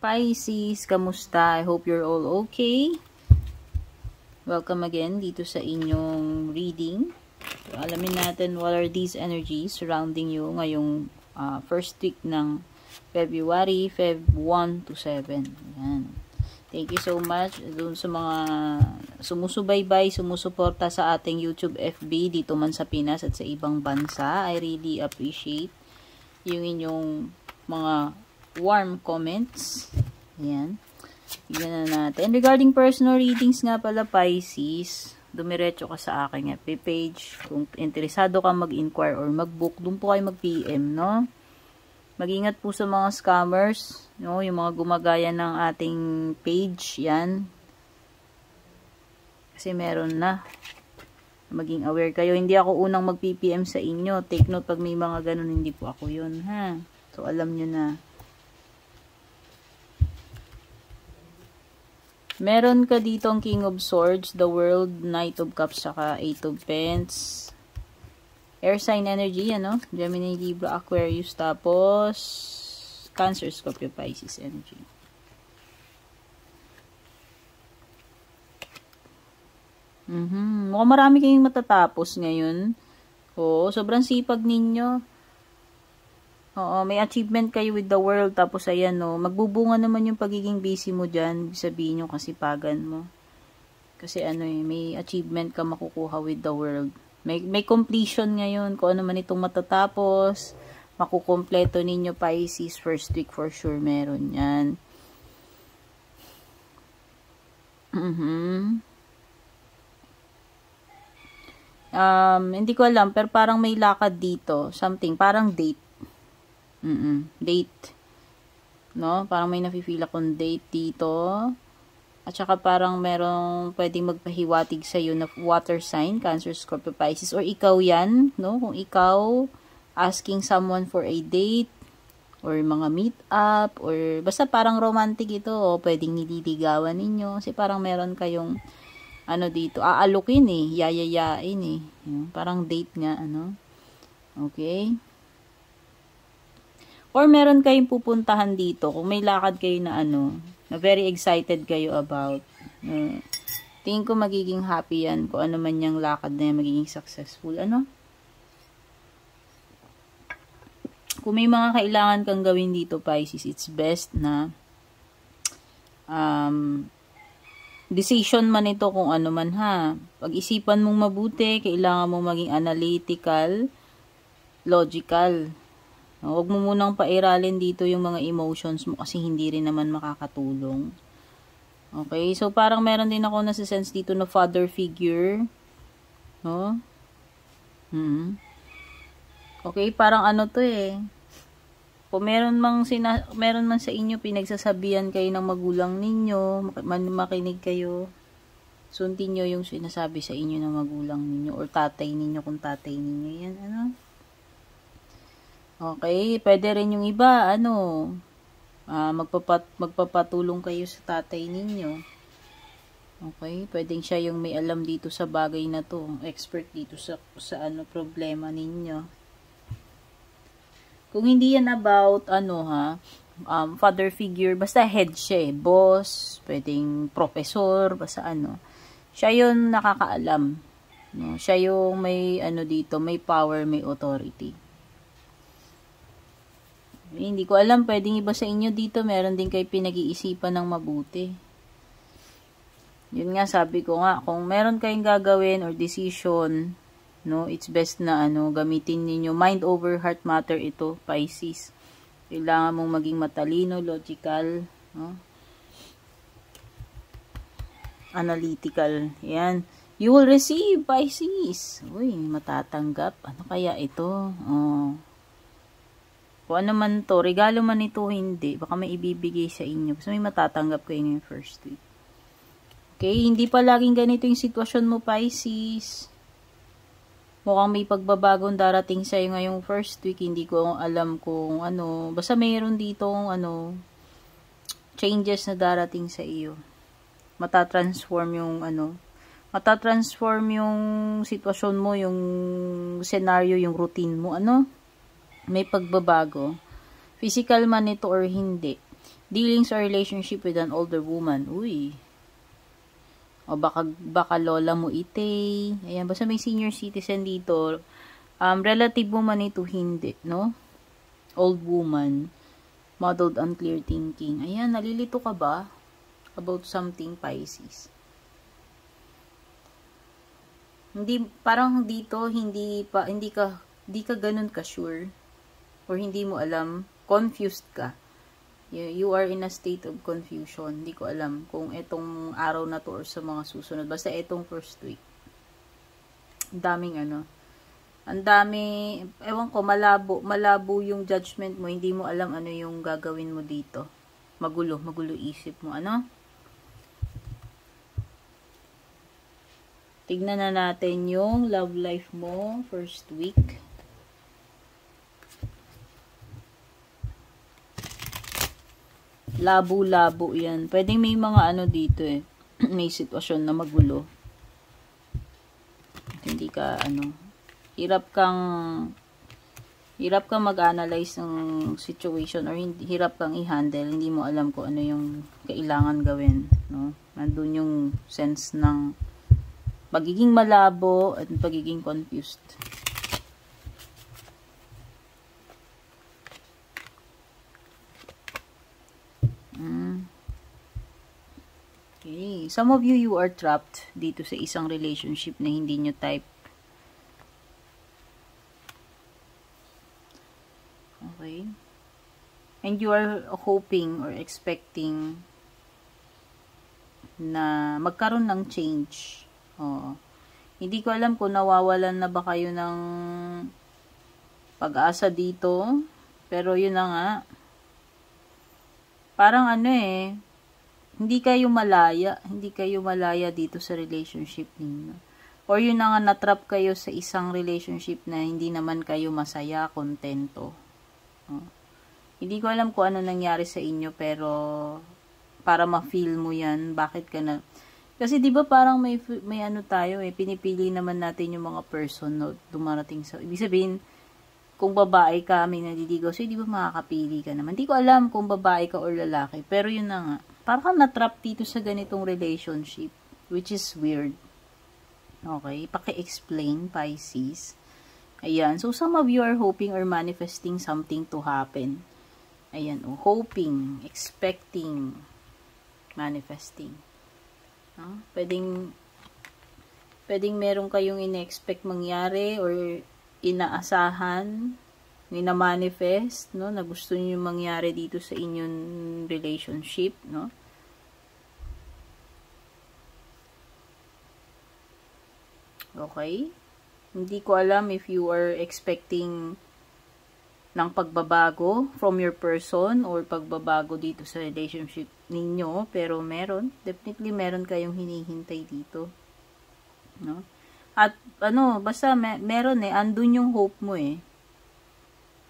Pisces, kamusta? I hope you're all okay. Welcome again dito sa inyong reading. So, alamin natin what are these energies surrounding you ngayong first week ng February, Feb 1 to 7. Yan. Thank you so much dun sa mga sumusubaybay, sumusuporta sa ating YouTube FB dito man sa Pinas at sa ibang bansa. I really appreciate yung inyong mga warm comments. Ayan. Tignan na natin. Regarding personal readings nga pala, Pisces, dumiretso ka sa aking FB page. Kung interesado ka mag-inquire or mag-book, doon po kayo mag-PM, no? Mag-ingat po sa mga scammers, no? Yung mga gumagaya ng ating page, yan. Kasi meron na. Maging aware kayo. Hindi ako unang mag-PPM sa inyo. Take note pag may mga ganun, hindi po ako yun, ha? So, alam nyo na. Meron ka dito ang King of Swords, the World, Knight of Cups, saka 8 of Pence. Air sign energy, ano? Gemini, Libra, Aquarius, tapos Cancer, Scorpio, Pisces energy. Mukhang marami kayong matatapos ngayon. Oo, sobrang sipag ninyo. Oo, may achievement kayo with the world. Tapos, ayan, no, magbubunga naman yung pagiging busy mo dyan. Sabihin yung kasipagan mo. Kasi, ano may achievement ka makukuha with the world. May completion ngayon. Kung ano man itong matatapos, makukompleto ninyo, Pisces. First week for sure, meron yan. Hindi ko alam, pero parang may lakad dito. Something, parang date. Date. No? Parang may nafe-feel akong date dito. At saka parang merong pwedeng magpahiwatig sa'yo na water sign, Cancer, Scorpio, Pisces. Or ikaw yan, no? Kung ikaw asking someone for a date, or mga meet up, or basta parang romantic ito, o pwedeng nililigawan ninyo. Kasi parang meron kayong ano dito, aalukin yayayain Parang date nga, ano? Okay? Or meron kayong pupuntahan dito, kung may lakad kayo na ano, na very excited kayo about. Tingin ko magiging happy yan, kung ano man yung lakad na yan, magiging successful. Ano? Kung may mga kailangan kang gawin dito, Pisces, it's best na decision man ito kung ano man, ha. Pag-isipan mong mabuti, kailangan mong maging analytical, logical. Huwag mo munang pairalin dito yung mga emotions mo kasi hindi rin naman makakatulong. Okay? So, parang meron din ako nasa-sense dito na father figure. No? Okay? Parang ano to Kung meron man sa inyo pinagsasabihan kayo ng magulang ninyo, makinig kayo, sundin nyo yung sinasabi sa inyo ng magulang ninyo or tatay ninyo kung tatay ninyo yan. Ano? Okay, pwede rin yung iba, magpapatulong kayo sa tatay ninyo. Okay, pwedeng siya yung may alam dito sa bagay na to, expert dito sa problema ninyo. Kung hindi yan about, father figure, basta head siya boss, pwedeng professor, basta siya yung nakakaalam. No? Siya yung may, dito, may power, may authority. Hindi ko alam, pwedeng iba sa inyo dito, meron din kayo pinag-iisipan ng mabuti. Yun nga, sabi ko nga, kung meron kayong gagawin or decision, no, it's best na gamitin niyo mind over heart matter ito, Pisces. Kailangan mong maging matalino, logical, no? Analytical. Yan. You will receive, Pisces. Uy, matatanggap. Ano kaya ito? Kung ano man to, regalo man ito, hindi. Baka may ibibigay sa inyo. Kasi may matatanggap kayo ngayong first week. Okay, hindi pa laging ganito yung sitwasyon mo, Pisces. Mukhang may pagbabagong darating sa'yo ngayong first week. Hindi ko alam kung ano. Basta mayroon ditong changes na darating sa iyo. Matatransform yung sitwasyon mo, yung scenario, yung routine mo, May pagbabago. Physical man ito or hindi. Dealings or relationship with an older woman. Uy. O baka lola mo ite. Ayan, basta may senior citizen dito. Relative mo man ito, hindi, no? Old woman. Modeled on clear thinking. Ayan, nalilito ka ba? About something, Pisces. Hindi, parang dito, hindi ka ganun ka sure. Or hindi mo alam. Confused ka. You are in a state of confusion. Hindi ko alam kung itong araw na to or sa mga susunod. Basta itong first week. Ang daming ang dami, ewan ko, malabo yung judgment mo. Hindi mo alam ano yung gagawin mo dito. Magulo isip mo. Tignan na natin yung love life mo first week. Labo-labo yan. Pwedeng may mga dito may sitwasyon na magulo. Hindi ka hirap kang mag-analyze ng situation or hirap kang i-handle. Hindi mo alam kung ano yung kailangan gawin, no? Nandun yung sense ng pagiging malabo at pagiging confused. Okay. Some of you are trapped dito sa isang relationship na hindi nyo type. Okay. And you are hoping or expecting na magkaroon ng change. Hindi ko alam kung nawawalan na ba kayo ng pag-asa dito. Pero yun na nga. Parang hindi kayo malaya dito sa relationship ninyo. Or yun na nga, natrap kayo sa isang relationship na hindi naman kayo masaya, kontento. Hindi ko alam kung ano nangyari sa inyo, pero para ma-feel mo yan, bakit ka na... Kasi di ba parang may tayo, pinipili naman natin yung mga person na dumarating sa... Ibig sabihin, kung babae ka, may naliligaw, so di ba makakapili ka naman? Hindi ko alam kung babae ka or lalaki, pero yun na nga. Parang na-trap dito sa ganitong relationship, which is weird. Okay, paki-explain, Pisces. Ayan, so some of you are hoping or manifesting something to happen. Ayan, hoping, expecting, manifesting. Pwedeng meron kayong ina-expect mangyari or inaasahan, ina-manifest, no, na gusto niyo mangyari dito sa inyong relationship, no? Okay? Hindi ko alam if you are expecting ng pagbabago from your person or pagbabago dito sa relationship ninyo, pero definitely meron kayong hinihintay dito, no? At basta meron andun yung hope mo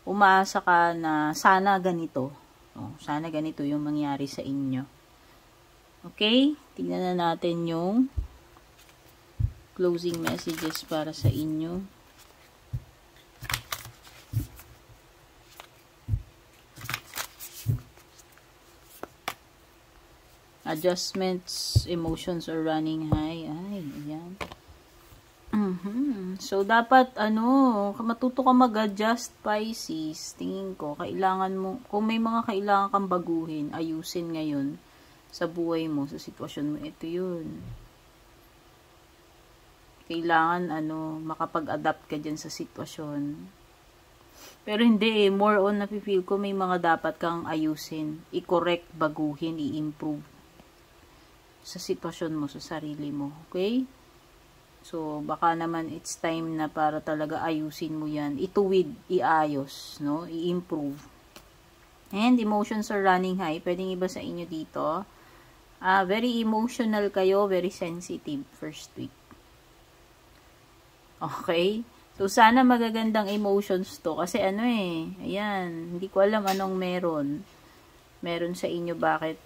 umaasa ka na sana ganito, sana ganito yung mangyari sa inyo. Okay, tingnan na natin yung closing messages para sa inyo. Adjustments, emotions are running high. Ay, ayan. So, dapat, matuto ka mag-adjust, Pisces. Tingin ko, kailangan mo, kung may mga kailangan kang baguhin, ayusin ngayon sa buhay mo, sa sitwasyon mo, ito yun. Kailangan, makapag-adapt ka dyan sa sitwasyon. Pero hindi more on nafe-feel ko may mga dapat kang ayusin, i-correct, baguhin, i-improve sa sitwasyon mo, sa sarili mo. Okay? So, baka naman it's time na para talaga ayusin mo yan. Ituwid, iayos, no? I-improve. And emotions are running high. Pwedeng iba sa inyo dito. Very emotional kayo, very sensitive first week. Okay? So, sana magagandang emotions to. Kasi ayan, hindi ko alam anong meron sa inyo, bakit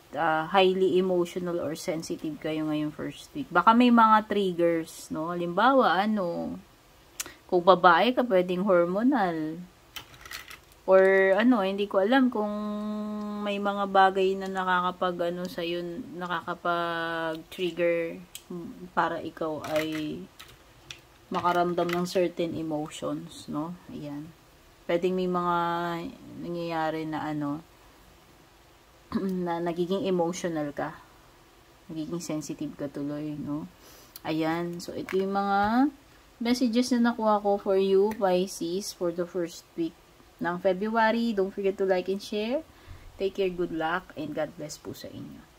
highly emotional or sensitive kayo ngayong first week. Baka may mga triggers, no? Halimbawa, kung babae ka, pwedeng hormonal. Or ano, hindi ko alam kung may mga bagay na nakakapag ano sa yun, nakakapag-trigger para ikaw ay makaramdam ng certain emotions, no? Ayan. Pwedeng may mga nangyayari na ano na nagiging emotional ka. Nagiging sensitive ka tuloy, no? Ayan. So, ito yung mga messages na nakuha ko for you, Pisces, for the first week ng February. Don't forget to like and share. Take care, good luck, and God bless po sa inyo.